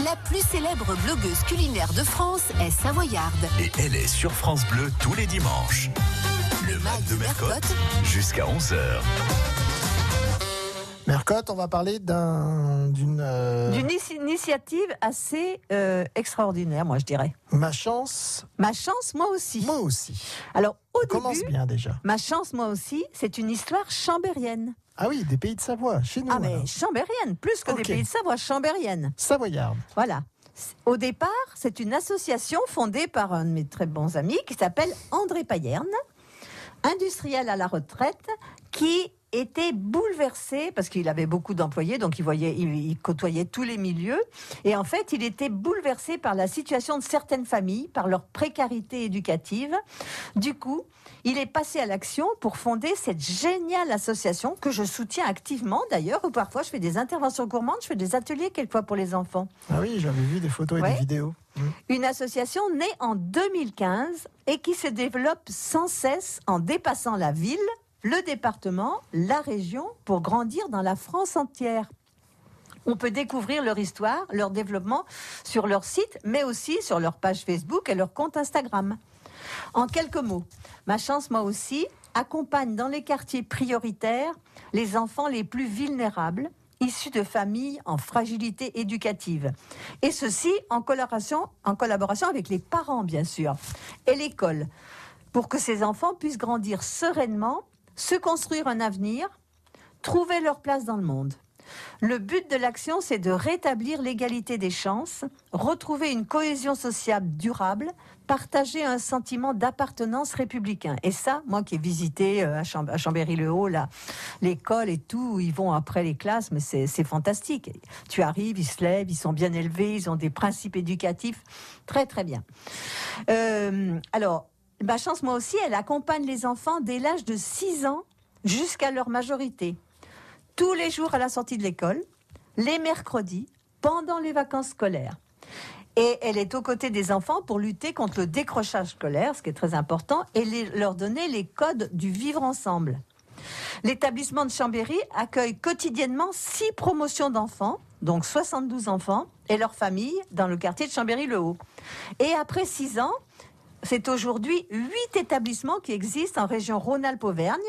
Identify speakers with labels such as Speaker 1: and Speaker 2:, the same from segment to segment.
Speaker 1: La plus célèbre blogueuse culinaire de France est savoyarde.
Speaker 2: Et elle est sur France Bleu tous les dimanches. Le Mag de Mercotte, jusqu'à 11h.
Speaker 3: Mercotte, on va parler d'une
Speaker 4: initiative assez extraordinaire, moi je dirais.
Speaker 3: Ma chance,
Speaker 4: moi aussi.
Speaker 3: Moi aussi.
Speaker 4: Alors au
Speaker 3: Commence
Speaker 4: début,
Speaker 3: bien déjà.
Speaker 4: Ma chance, moi aussi, c'est une histoire chambérienne.
Speaker 3: Ah oui, des pays de Savoie, chez nous.
Speaker 4: Ah mais
Speaker 3: alors.
Speaker 4: chambérienne, plus que des pays de Savoie, chambérienne.
Speaker 3: Savoyarde.
Speaker 4: Voilà. Au départ, c'est une association fondée par un de mes très bons amis qui s'appelle André Payerne, industriel à la retraite, qui était bouleversé, parce qu'il avait beaucoup d'employés, donc il côtoyait tous les milieux, et en fait, il était bouleversé par la situation de certaines familles, par leur précarité éducative. Du coup, il est passé à l'action pour fonder cette géniale association, que je soutiens activement d'ailleurs, où parfois je fais des interventions gourmandes, je fais des ateliers quelquefois pour les enfants.
Speaker 3: Ah oui, j'avais vu des photos et des vidéos.
Speaker 4: Une association née en 2015 et qui se développe sans cesse en dépassant la ville, le département, la région, pour grandir dans la France entière. On peut découvrir leur histoire, leur développement sur leur site, mais aussi sur leur page Facebook et leur compte Instagram. En quelques mots, Ma chance, moi aussi, accompagne dans les quartiers prioritaires les enfants les plus vulnérables, issus de familles en fragilité éducative. Et ceci en collaboration avec les parents, bien sûr, et l'école, pour que ces enfants puissent grandir sereinement, se construire un avenir, trouver leur place dans le monde. Le but de l'action, c'est de rétablir l'égalité des chances, retrouver une cohésion sociale durable, partager un sentiment d'appartenance républicain. Et ça, moi qui ai visité à Chambéry-le-Haut, l'école et tout, ils vont après les classes, mais c'est fantastique. Tu arrives, ils se lèvent, ils sont bien élevés, ils ont des principes éducatifs très très bien. Alors, Ma chance, moi aussi, elle accompagne les enfants dès l'âge de 6 ans jusqu'à leur majorité. Tous les jours à la sortie de l'école, les mercredis, pendant les vacances scolaires. Et elle est aux côtés des enfants pour lutter contre le décrochage scolaire, ce qui est très important, et leur donner les codes du vivre ensemble. L'établissement de Chambéry accueille quotidiennement 6 promotions d'enfants, donc 72 enfants, et leurs familles dans le quartier de Chambéry-le-Haut. Et après 6 ans, c'est aujourd'hui 8 établissements qui existent en région Rhône-Alpes-Auvergne,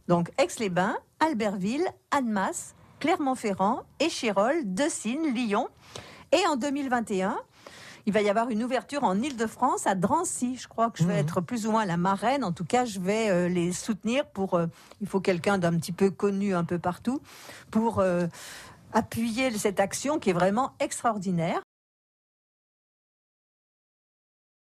Speaker 4: donc Aix-les-Bains, Albertville, Annemasse, Clermont-Ferrand, Échirolles, Dessines, Lyon. Et en 2021, il va y avoir une ouverture en Île-de-France à Drancy. Je crois que je vais être plus ou moins la marraine. En tout cas, je vais les soutenir il faut quelqu'un d'un petit peu connu un peu partout pour appuyer cette action qui est vraiment extraordinaire.